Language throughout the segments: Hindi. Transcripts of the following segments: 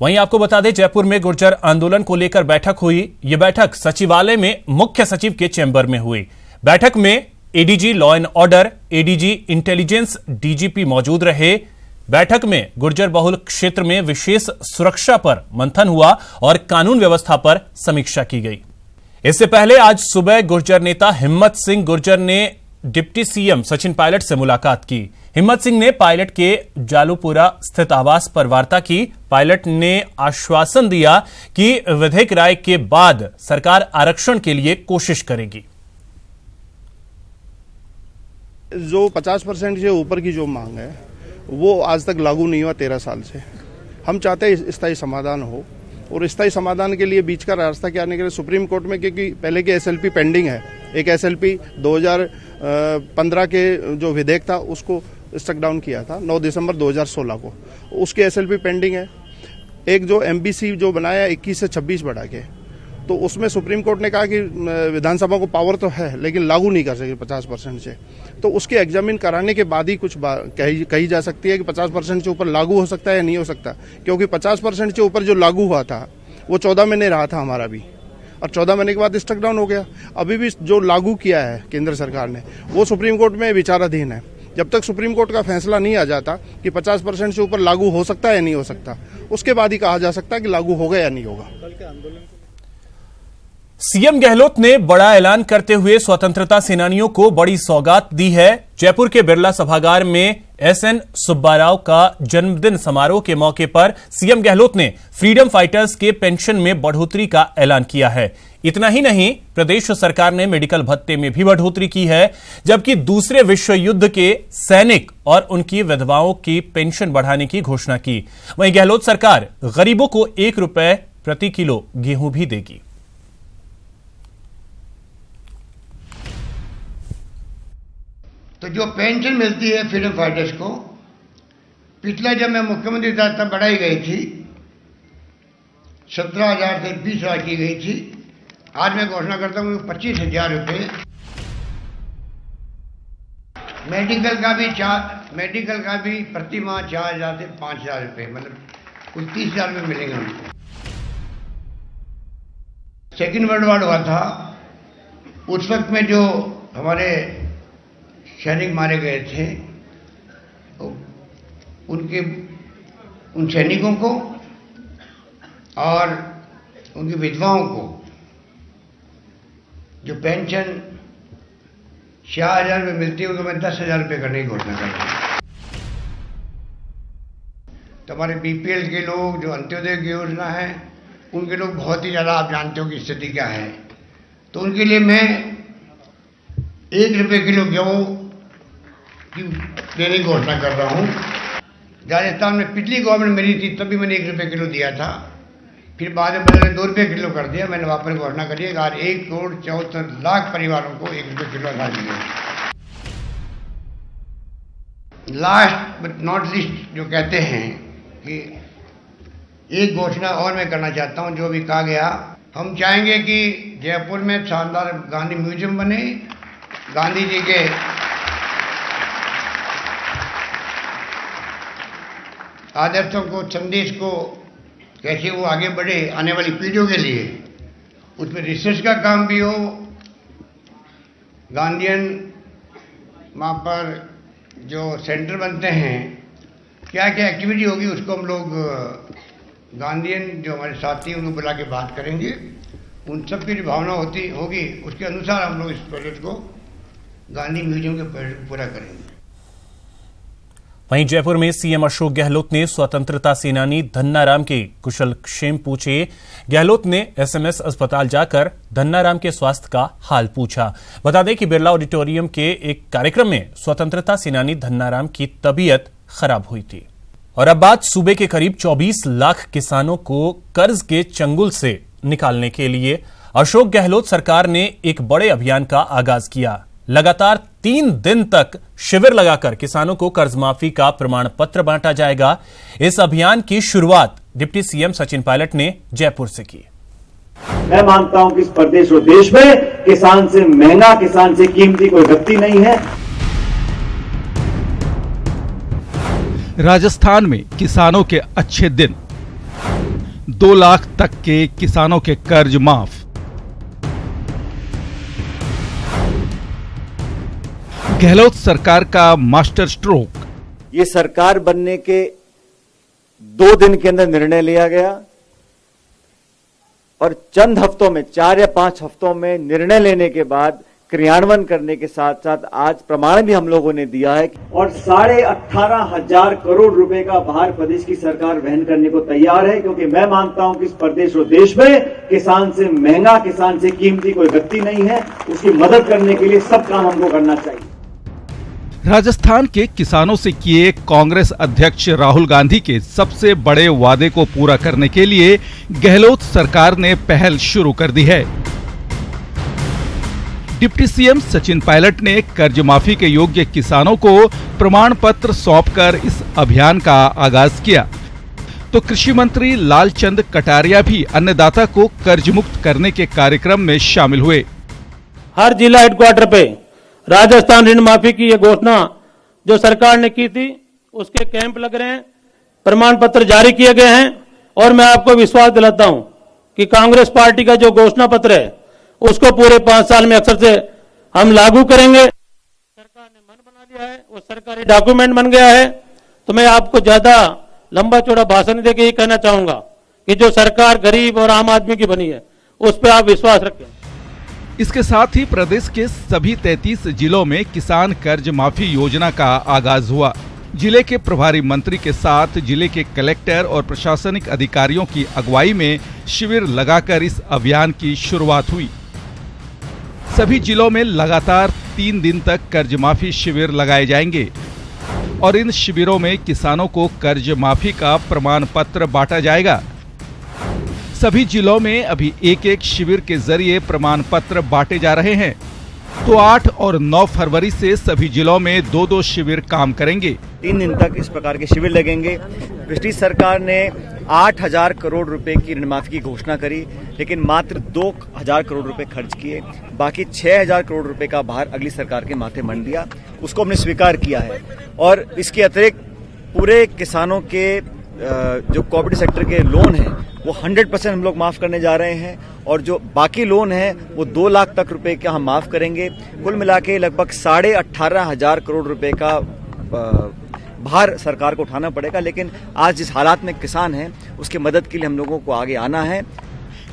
वहीं आपको बता दें, जयपुर में गुर्जर आंदोलन को लेकर बैठक हुई। यह बैठक सचिवालय में मुख्य सचिव के चैम्बर में हुई। बैठक में ADG law and order, ADG intelligence, DGP मौजूद रहे। बैठक में गुर्जर बहुल क्षेत्र में विशेष सुरक्षा पर मंथन हुआ और कानून व्यवस्था पर समीक्षा की गई। इससे पहले आज सुबह गुर्जर नेता हिम्मत सिंह गुर्जर ने डिप्टी सीएम सचिन पायलट से मुलाकात की। हिम्मत सिंह ने पायलट के जालूपुरा स्थित आवास पर वार्ता की। पायलट ने आश्वासन दिया कि विधेयक राय के बाद सरकार आरक्षण के लिए कोशिश करेगी। जो 50% से ऊपर की जो मांग है वो आज तक लागू नहीं हुआ 13 साल से। हम चाहते हैं स्थायी समाधान हो, और स्थायी समाधान के लिए बीच का रास्ता क्या आने के लिए सुप्रीम कोर्ट में, क्योंकि पहले के एसएलपी पेंडिंग है। एक एसएलपी 2015 के जो विधेयक था उसको स्टक डाउन किया था 9 दिसंबर 2016 को, उसके एसएलपी पेंडिंग है। एक जो एमबीसी जो बनाया 21 से 26 बढ़ा के, तो उसमें सुप्रीम कोर्ट ने कहा कि विधानसभा को पावर तो है लेकिन लागू नहीं कर सके 50% से, तो उसके एग्जामिन कराने के बाद ही कुछ कही जा सकती है कि 50% से ऊपर लागू हो सकता है या नहीं हो सकता। क्योंकि 50% से ऊपर जो लागू हुआ था वो 14 महीने रहा था हमारा भी, और 14 महीने के बाद स्टक डाउन हो गया। अभी भी जो लागू किया है केंद्र सरकार ने वो सुप्रीम कोर्ट में विचाराधीन है। जब तक सुप्रीम कोर्ट का फैसला नहीं आ जाता कि 50% से ऊपर लागू हो सकता है या नहीं हो सकता, उसके बाद ही कहा जा सकता है कि लागू होगा या नहीं होगा। सीएम गहलोत ने बड़ा ऐलान करते हुए स्वतंत्रता सेनानियों को बड़ी सौगात दी है। जयपुर के बिरला सभागार में एसएन सुब्बाराव का जन्मदिन समारोह के मौके पर सीएम गहलोत ने फ्रीडम फाइटर्स के पेंशन में बढ़ोतरी का ऐलान किया है। इतना ही नहीं, प्रदेश सरकार ने मेडिकल भत्ते में भी बढ़ोतरी की है, जबकि दूसरे विश्व युद्ध के सैनिक और उनकी विधवाओं की पेंशन बढ़ाने की घोषणा की। वहीं गहलोत सरकार गरीबों को 1 रुपए प्रति किलो गेहूं भी देगी। तो जो पेंशन मिलती है फ्रीडम फाइटर्स को, पिछला जब मैं मुख्यमंत्री था तब बढ़ाई गई थी, 17,000 से 20,000 की गई थी। आज मैं घोषणा करता हूँ 25,000 रुपये। मेडिकल का भी प्रति माह 4,000 से 5,000 रुपये, मतलब कुल 30,000 रुपये मिलेंगे हमको। सेकेंड वर्ल्ड वॉर हुआ था, उस वक्त में जो हमारे सैनिक मारे गए थे, उन सैनिकों को और उनकी विधवाओं को जो पेंशन 6,000 रुपये मिलती है, उनको मैं 10,000 रुपये करने की घोषणा कर रहा हूँ। तो हमारे बीपीएल के लोग, जो अंत्योदय की योजना है, उनके लोग बहुत ही ज़्यादा, आप जानते हो कि स्थिति क्या है, तो उनके लिए मैं 1 रुपये किलो गेहूँ देने की घोषणा कर रहा हूँ। राजस्थान में पिछली गवर्नमेंट मेरी थी तब भी मैंने 1 रुपये किलो दिया था, फिर बाद में बदले 2 रुपये किलो कर दिया। मैंने वापस घोषणा करी है कि 1,74,00,000 परिवारों को 1 रुपये किलो अनाज मिलेगा। लास्ट बट नॉट लीस्ट जो कहते हैं कि एक घोषणा और मैं करना चाहता हूँ, जो भी कहा गया, हम चाहेंगे कि जयपुर में शानदार गांधी म्यूजियम बने। गांधी जी के आदर्शों को, संदेश को कैसे वो आगे बढ़े आने वाली पीढ़ियों के लिए, उसमें रिसर्च का काम भी हो। गांधीयन वहाँ पर जो सेंटर बनते हैं, क्या क्या एक्टिविटी होगी, उसको हम लोग गांधीयन जो हमारे साथी उनको बुला के बात करेंगे। उन सब की जो भावना होगी उसके अनुसार हम लोग इस प्रोजेक्ट को गांधी म्यूजियम के प्रोजेक्ट पूरा करेंगे। वहीं जयपुर में सीएम अशोक गहलोत ने स्वतंत्रता सेनानी धन्नाराम के कुशल क्षेम पूछे। गहलोत ने एसएमएस अस्पताल जाकर धन्नाराम के स्वास्थ्य का हाल पूछा। बता दें कि बिरला ऑडिटोरियम के एक कार्यक्रम में स्वतंत्रता सेनानी धन्नाराम की तबीयत खराब हुई थी। और अब बात सूबे के करीब 24 लाख किसानों को कर्ज के चंगुल से निकालने के लिए अशोक गहलोत सरकार ने एक बड़े अभियान का आगाज किया। लगातार 3 दिन तक शिविर लगाकर किसानों को कर्ज माफी का प्रमाण पत्र बांटा जाएगा। इस अभियान की शुरुआत डिप्टी सीएम सचिन पायलट ने जयपुर से की। मैं मानता हूं कि इस प्रदेश और देश में किसान से महंगा, किसान से कीमती कोई व्यक्ति नहीं है। राजस्थान में किसानों के अच्छे दिन। 2 लाख तक के किसानों के कर्ज माफ। गहलोत सरकार का मास्टर स्ट्रोक। ये सरकार बनने के 2 दिन के अंदर निर्णय लिया गया और चंद हफ्तों में 4 या 5 हफ्तों में निर्णय लेने के बाद क्रियान्वयन करने के साथ साथ आज प्रमाण भी हम लोगों ने दिया है और 18,500 करोड़ रुपए का भार प्रदेश की सरकार वहन करने को तैयार है, क्योंकि मैं मानता हूं कि इस प्रदेश और देश में किसान से महंगा, किसान से कीमती कोई व्यक्ति नहीं है। उसकी मदद करने के लिए सब काम हमको करना चाहिए। राजस्थान के किसानों से किए कांग्रेस अध्यक्ष राहुल गांधी के सबसे बड़े वादे को पूरा करने के लिए गहलोत सरकार ने पहल शुरू कर दी है। डिप्टी सीएम सचिन पायलट ने कर्ज माफी के योग्य किसानों को प्रमाण पत्र सौंपकर इस अभियान का आगाज किया, तो कृषि मंत्री लालचंद कटारिया भी अन्नदाता को कर्ज मुक्त करने के कार्यक्रम में शामिल हुए। हर जिला हेडक्वार्टर पे राजस्थान ऋण माफी की ये घोषणा जो सरकार ने की थी, उसके कैंप लग रहे हैं, प्रमाण पत्र जारी किए गए हैं और मैं आपको विश्वास दिलाता हूं कि कांग्रेस पार्टी का जो घोषणा पत्र है उसको पूरे 5 साल में अक्सर से हम लागू करेंगे। सरकार ने मन बना लिया है, वो सरकारी डॉक्यूमेंट बन गया है। तो मैं आपको ज्यादा लंबा चौड़ा भाषण देके ये कहना चाहूंगा कि जो सरकार गरीब और आम आदमी की बनी है उस पर आप विश्वास रखें। इसके साथ ही प्रदेश के सभी 33 जिलों में किसान कर्ज माफी योजना का आगाज हुआ। जिले के प्रभारी मंत्री के साथ जिले के कलेक्टर और प्रशासनिक अधिकारियों की अगुवाई में शिविर लगाकर इस अभियान की शुरुआत हुई। सभी जिलों में लगातार 3 दिन तक कर्ज माफी शिविर लगाए जाएंगे और इन शिविरों में किसानों को कर्ज माफी का प्रमाण पत्र बांटा जाएगा। सभी जिलों में अभी एक शिविर के जरिए प्रमाण पत्र बांटे जा रहे हैं, तो 8 और 9 फरवरी से सभी जिलों में 2-2 शिविर काम करेंगे। 3 दिन तक इस प्रकार के शिविर लगेंगे। पिछली सरकार ने 8,000 करोड़ रुपए की ऋण माफी की घोषणा करी, लेकिन मात्र 2,000 करोड़ रुपए खर्च किए। बाकी 6,000 करोड़ रुपए का भार अगली सरकार के माथे मंड दिया, उसको हमने स्वीकार किया है। और इसके अतिरिक्त पूरे किसानों के जो कोऑपरेटिव सेक्टर के लोन हैं वो 100% हम लोग माफ करने जा रहे हैं और जो बाकी लोन है वो 2 लाख तक रुपए का हम माफ करेंगे। कुल मिला के लगभग 18,500 करोड़ रुपए का भार सरकार को उठाना पड़ेगा, लेकिन आज जिस हालात में किसान हैं उसकी मदद के लिए हम लोगों को आगे आना है।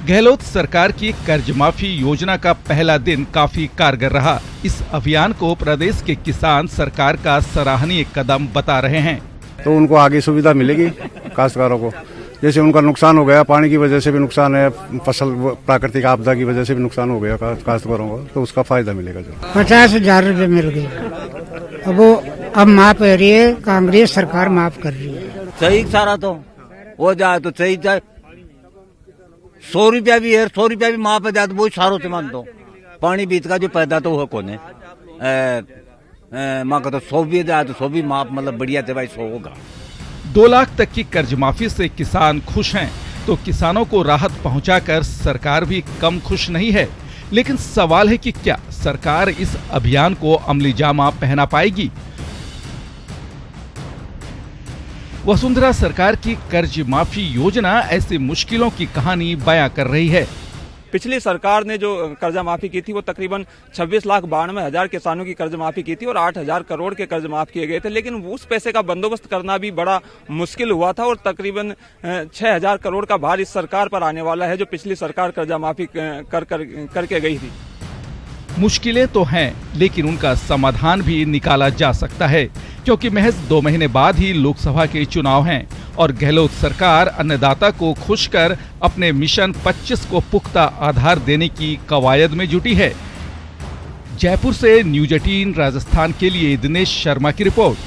गहलोत सरकार की कर्ज माफी योजना का पहला दिन काफी कारगर रहा। इस अभियान को प्रदेश के किसान सरकार का सराहनीय कदम बता रहे हैं। तो उनको आगे सुविधा मिलेगी काश्तकारों को। जैसे उनका नुकसान हो गया, पानी की वजह से भी नुकसान है, फसल प्राकृतिक आपदा की वजह से भी नुकसान हो गया काश्तकारों को, तो उसका फायदा मिलेगा। जो 50,000 रुपए मिल गए, अब वो अब माफ हो रही है, कांग्रेस सरकार माफ कर रही है। सही सारा तो हो जाए तो सही जाए। 100 रुपया भी है, 100 रुपया भी माफ हो जाए तो वो सारों से मान दो। पानी बीत का जो पैदा तो हो कौन है माँ का तो 100 भी जाए तो 100 भी माफ, मतलब बढ़िया से भाई 100 होगा। 2 लाख तक की कर्ज माफी से किसान खुश हैं, तो किसानों को राहत पहुंचाकर सरकार भी कम खुश नहीं है। लेकिन सवाल है कि क्या सरकार इस अभियान को अमली जामा पहना पाएगी? वसुंधरा सरकार की कर्ज माफी योजना ऐसी मुश्किलों की कहानी बयां कर रही है। पिछली सरकार ने जो कर्जा माफी की थी वो तकरीबन 26,92,000 किसानों की कर्ज माफी की थी और 8,000 करोड़ के कर्ज माफ किए गए थे, लेकिन उस पैसे का बंदोबस्त करना भी बड़ा मुश्किल हुआ था और तकरीबन 6,000 करोड़ का भार इस सरकार पर आने वाला है जो पिछली सरकार कर्जा माफी करके गई थी। मुश्किलें तो हैं, लेकिन उनका समाधान भी निकाला जा सकता है, क्योंकि महज 2 महीने बाद ही लोकसभा के चुनाव हैं और गहलोत सरकार अन्नदाता को खुश कर अपने मिशन 25 को पुख्ता आधार देने की कवायद में जुटी है। जयपुर से न्यूज 18 राजस्थान के लिए दिनेश शर्मा की रिपोर्ट।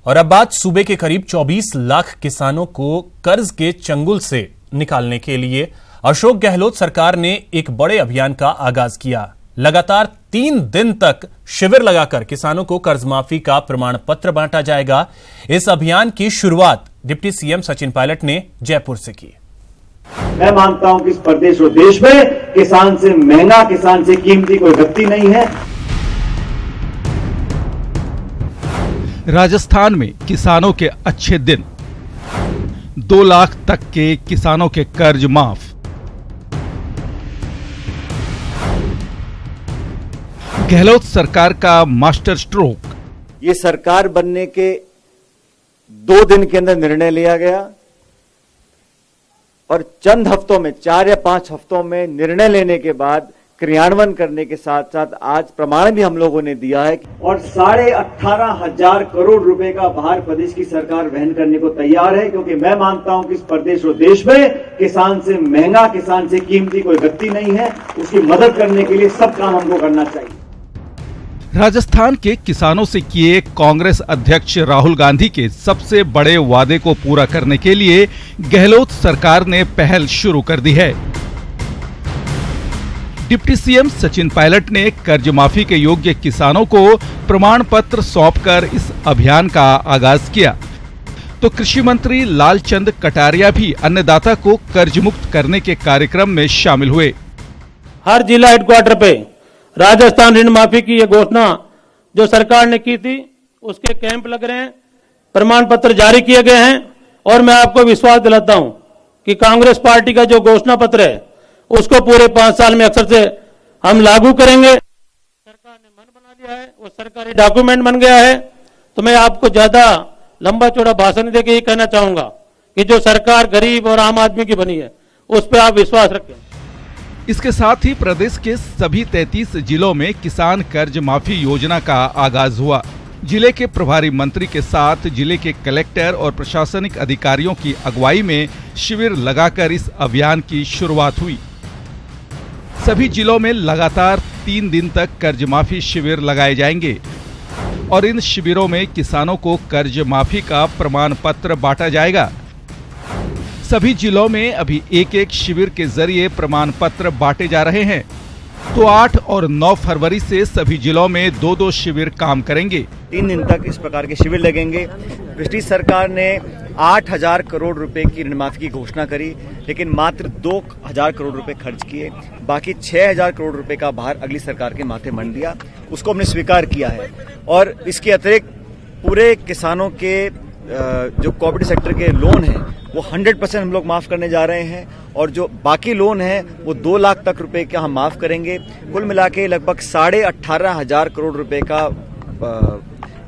और अब बात सूबे के करीब 24 लाख किसानों को कर्ज के चंगुल से निकालने के लिए अशोक गहलोत सरकार ने एक बड़े अभियान का आगाज किया। लगातार 3 दिन तक शिविर लगाकर किसानों को कर्ज माफी का प्रमाण पत्र बांटा जाएगा। इस अभियान की शुरुआत डिप्टी सीएम सचिन पायलट ने जयपुर से की। मैं मानता हूं कि इस प्रदेश और देश में किसान से महंगा, किसान से कीमती कोई व्यक्ति नहीं है। राजस्थान में किसानों के अच्छे दिन। 2 लाख तक के किसानों के कर्ज माफ। गहलोत सरकार का मास्टर स्ट्रोक। ये सरकार बनने के 2 दिन के अंदर निर्णय लिया गया और चंद हफ्तों में 4 या 5 हफ्तों में निर्णय लेने के बाद क्रियान्वयन करने के साथ साथ आज प्रमाण भी हम लोगों ने दिया है और 18,500 करोड़ रुपए का भार प्रदेश की सरकार वहन करने को तैयार है, क्योंकि मैं मानता हूं कि इस प्रदेश और देश में किसान से महंगा, किसान से कीमती कोई व्यक्ति नहीं है। उसकी मदद करने के लिए सब काम हमको करना चाहिए। राजस्थान के किसानों से किए कांग्रेस अध्यक्ष राहुल गांधी के सबसे बड़े वादे को पूरा करने के लिए गहलोत सरकार ने पहल शुरू कर दी है। डिप्टी सीएम सचिन पायलट ने कर्ज माफी के योग्य किसानों को प्रमाण पत्र सौंपकर इस अभियान का आगाज किया, तो कृषि मंत्री लालचंद कटारिया भी अन्नदाता को कर्ज मुक्त करने के कार्यक्रम में शामिल हुए। हर जिला हेडक्वार्टर पे राजस्थान ऋण माफी की ये घोषणा जो सरकार ने की थी, उसके कैंप लग रहे हैं, प्रमाण पत्र जारी किए गए हैं और मैं आपको विश्वास दिलाता हूं कि कांग्रेस पार्टी का जो घोषणा पत्र है उसको पूरे 5 साल में अक्सर से हम लागू करेंगे। सरकार ने मन बना लिया है, वो सरकारी डॉक्यूमेंट बन गया है। तो मैं आपको ज्यादा लंबा चौड़ा भाषण देकर ये कहना चाहूंगा कि जो सरकार गरीब और आम आदमी की बनी है उस पर आप विश्वास रखें। इसके साथ ही प्रदेश के सभी 33 जिलों में किसान कर्ज माफी योजना का आगाज हुआ। जिले के प्रभारी मंत्री के साथ जिले के कलेक्टर और प्रशासनिक अधिकारियों की अगुवाई में शिविर लगाकर इस अभियान की शुरुआत हुई। सभी जिलों में लगातार 3 दिन तक कर्ज माफी शिविर लगाए जाएंगे और इन शिविरों में किसानों को कर्ज माफी का प्रमाण पत्र बांटा जाएगा। सभी जिलों में अभी एक शिविर के जरिए प्रमाण पत्र बांटे जा रहे हैं, तो 8 और 9 फरवरी से सभी जिलों में 2-2 शिविर काम करेंगे। 3 दिन तक इस प्रकार के शिविर लगेंगे। पिछली सरकार ने 8,000 करोड़ रुपए की ऋण माफी की घोषणा करी, लेकिन मात्र 2,000 करोड़ रुपए खर्च किए। बाकी 6,000 करोड़ रुपए का भार अगली सरकार के माथे मंड दिया, उसको हमने स्वीकार किया है। और इसके अतिरिक्त पूरे किसानों के जो कोऑपरेटिव सेक्टर के लोन हैं वो 100% हम लोग माफ करने जा रहे हैं और जो बाकी लोन है वो 2 लाख तक रुपए का हम माफ करेंगे। कुल मिला के लगभग 18,500 करोड़ रुपए का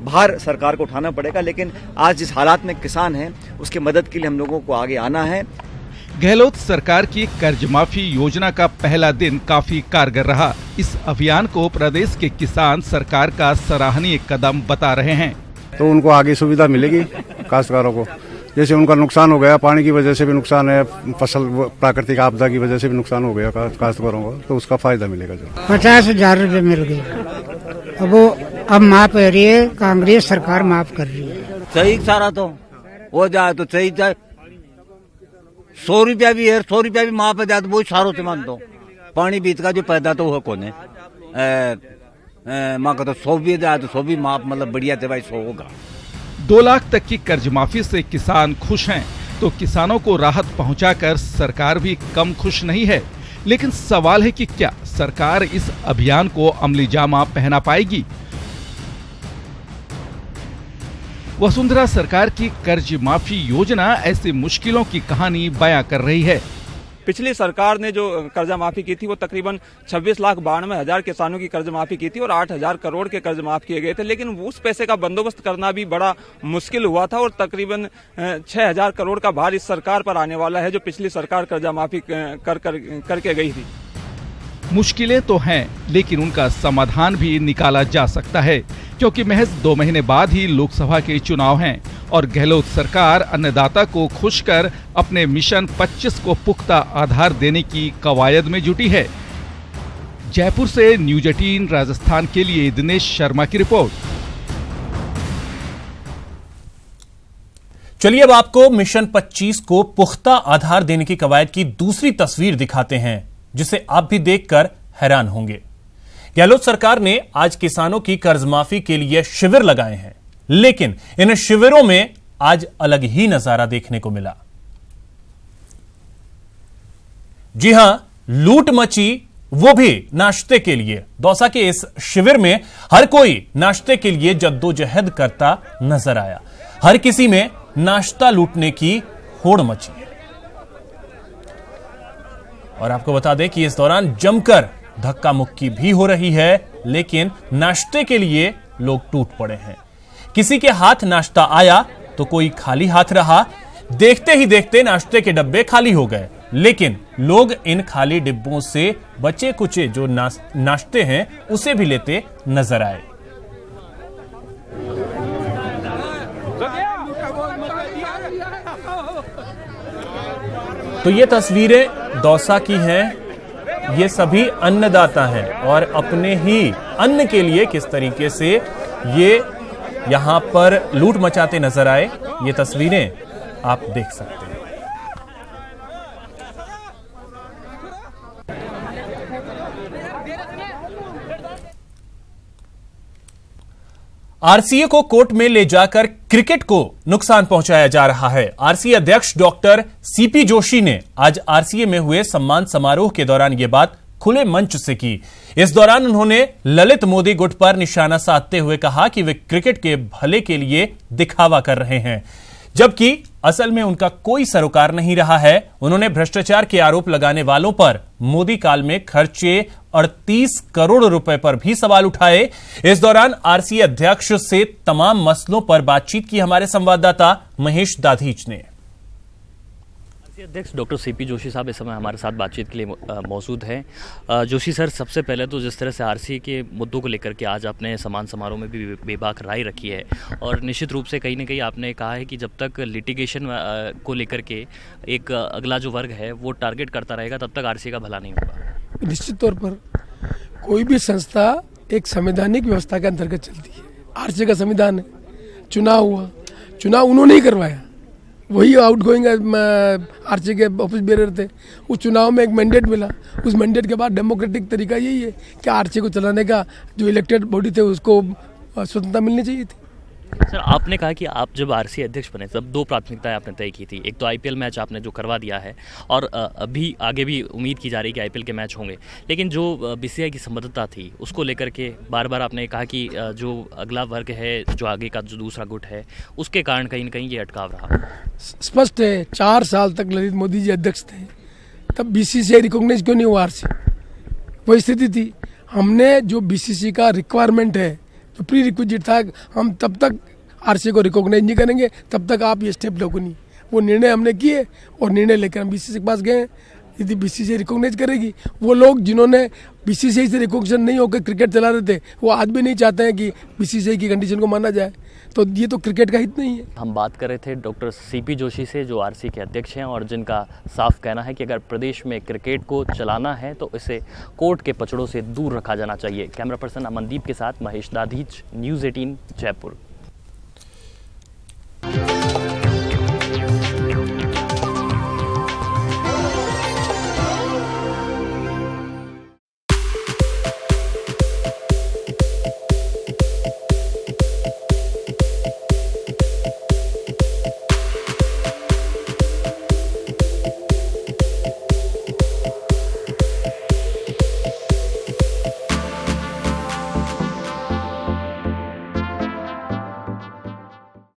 भार सरकार को उठाना पड़ेगा, लेकिन आज जिस हालात में किसान हैं उसकी मदद के लिए हम लोगों को आगे आना है। गहलोत सरकार की कर्ज माफी योजना का पहला दिन काफी कारगर रहा। इस अभियान को प्रदेश के किसान सरकार का सराहनीय कदम बता रहे हैं। तो उनको आगे सुविधा मिलेगी काश्तकारों को। जैसे उनका नुकसान हो गया, पानी की वजह से भी नुकसान है, फसल प्राकृतिक आपदा की वजह से भी नुकसान हो गया काश्तकारों को, तो उसका फायदा मिलेगा। जो 50,000 रुपए मिल गए, अब माफ हो रही है, कांग्रेस सरकार माफ कर रही है। सही सारा तो हो जाए तो सही जाए। 100 रुपया भी है, 100 रुपया भी माफ हो जाए तो बहुत सारों से मान दो। पानी बीत का जो पैदा तो वो कौन है, माँ का तो 100 भी जाए तो 100 भी माफ, मतलब बढ़िया थे भाई 100 होगा। 2 लाख तक की कर्ज माफी से किसान खुश हैं, तो किसानों को राहत पहुंचाकर सरकार भी कम खुश नहीं है। लेकिन सवाल है कि क्या सरकार इस अभियान को अमली जामा पहना पाएगी? वसुंधरा सरकार की कर्ज माफी योजना ऐसी मुश्किलों की कहानी बयां कर रही है। पिछली सरकार ने जो कर्जा माफी की थी वो तकरीबन 26,92,000 किसानों की कर्ज माफी की थी और 8,000 करोड़ के कर्ज माफ किए गए थे, लेकिन उस पैसे का बंदोबस्त करना भी बड़ा मुश्किल हुआ था और तकरीबन 6,000 करोड़ का भार इस सरकार पर आने वाला है जो पिछली सरकार कर्जा माफी करके गई थी। मुश्किलें तो हैं, लेकिन उनका समाधान भी निकाला जा सकता है, क्योंकि महज 2 महीने बाद ही लोकसभा के चुनाव हैं और गहलोत सरकार अन्नदाता को खुश कर अपने मिशन 25 को पुख्ता आधार देने की कवायद में जुटी है। जयपुर से न्यूज 18 राजस्थान के लिए दिनेश शर्मा की रिपोर्ट। चलिए अब आपको मिशन 25 को पुख्ता आधार देने की कवायद की दूसरी तस्वीर दिखाते हैं, जिसे आप भी देखकर हैरान होंगे। गहलोत सरकार ने आज किसानों की कर्ज माफी के लिए शिविर लगाए हैं, लेकिन इन शिविरों में आज अलग ही नजारा देखने को मिला। जी हां, लूट मची, वो भी नाश्ते के लिए। दौसा के इस शिविर में हर कोई नाश्ते के लिए जद्दोजहद करता नजर आया। हर किसी में नाश्ता लूटने की होड़ मची। और आपको बता दें कि इस दौरान जमकर धक्का मुक्की भी हो रही है, लेकिन नाश्ते के लिए लोग टूट पड़े हैं। किसी के हाथ नाश्ता आया तो कोई खाली हाथ रहा। देखते ही देखते नाश्ते के डब्बे खाली हो गए, लेकिन लोग इन खाली डिब्बों से बचे कुचे जो नाश्ते हैं उसे भी लेते नजर आए। तो ये तस्वीरें दौसा की हैं। ये सभी अन्नदाता हैं और अपने ही अन्न के लिए किस तरीके से ये यहां पर लूट मचाते नजर आए, ये तस्वीरें आप देख सकते हैं। आरसीए को कोर्ट में ले जाकर क्रिकेट को नुकसान पहुंचाया जा रहा है। आरसीए अध्यक्ष डॉक्टर सीपी जोशी ने आज आरसीए में हुए सम्मान समारोह के दौरान यह बात खुले मंच से की। इस दौरान उन्होंने ललित मोदी गुट पर निशाना साधते हुए कहा कि वे क्रिकेट के भले के लिए दिखावा कर रहे हैं, जबकि असल में उनका कोई सरोकार नहीं रहा है। उन्होंने भ्रष्टाचार के आरोप लगाने वालों पर मोदी काल में खर्चे 38 करोड़ रुपए पर भी सवाल उठाए। इस दौरान आरसीए अध्यक्ष से तमाम मसलों पर बातचीत की हमारे संवाददाता महेश दाधीच ने। अध्यक्ष डॉक्टर सीपी जोशी साहब इस समय हमारे साथ बातचीत के लिए मौजूद हैं। जोशी सर, सबसे पहले तो जिस तरह से आरसीए के मुद्दों को लेकर के आज आपने सम्मान समारोह में भी बेबाक राय रखी है, और निश्चित रूप से कहीं ना कहीं आपने कहा है कि जब तक लिटिगेशन को लेकर के एक अगला जो वर्ग है वो टारगेट करता रहेगा तब तक आरसीए का भला नहीं होगा। निश्चित तौर पर कोई भी संस्था एक संवैधानिक व्यवस्था के अंतर्गत चलती है। आरसीए का संविधान है, चुनाव हुआ, चुनाव उन्होंने ही करवाया, वही आउटगोइंग आरसीए के ऑफिस बेरर थे। उस चुनाव में एक मैंडेट मिला, उस मैंडेट के बाद डेमोक्रेटिक तरीका यही है कि आरसीए को चलाने का जो इलेक्टेड बॉडी थे उसको स्वतंत्रता मिलनी चाहिए थी। सर, आपने कहा कि आप जब आरसीए अध्यक्ष बने तब 2 प्राथमिकताएं आपने तय की थी। एक तो आईपीएल मैच आपने जो करवा दिया है, और अभी आगे भी उम्मीद की जा रही है कि आईपीएल के मैच होंगे, लेकिन जो बीसीसीआई की संबद्धता थी उसको लेकर के बार बार आपने कहा कि जो अगला वर्ग है, जो आगे का जो दूसरा गुट है, उसके कारण कहीं न कहीं ये अटकाव रहा। स्पष्ट है, 4 साल तक ललित मोदी जी अध्यक्ष थे, तब बीसीसीआई रिकॉग्नाइज क्यों नहीं हुआ आरसीए? वही स्थिति थी। हमने जो बीसीसीआई का रिक्वायरमेंट है, जो प्री रिक्विजिट था, हम तब तक आरसीए को रिकॉग्नाइज नहीं करेंगे तब तक आप ये स्टेप लोगों नहीं। वो निर्णय हमने किए और निर्णय लेकर हम बीसीसीआई के पास गए। यदि बीसीसीआई रिकॉग्नाइज करेगी, वो लोग जिन्होंने बीसीसीआई से रिकॉग्निशन नहीं होकर क्रिकेट चला रहे थे, वो आज भी नहीं चाहते हैं कि बीसीसीआई की कंडीशन को माना जाए, तो ये तो क्रिकेट का हित नहीं है। हम बात कर रहे थे डॉक्टर सीपी जोशी से, जो आरसीए के अध्यक्ष हैं और जिनका साफ कहना है कि अगर प्रदेश में क्रिकेट को चलाना है तो इसे कोर्ट के पचड़ों से दूर रखा जाना चाहिए। कैमरा पर्सन अमनदीप के साथ महेश दाधीच, न्यूज़ 18 जयपुर।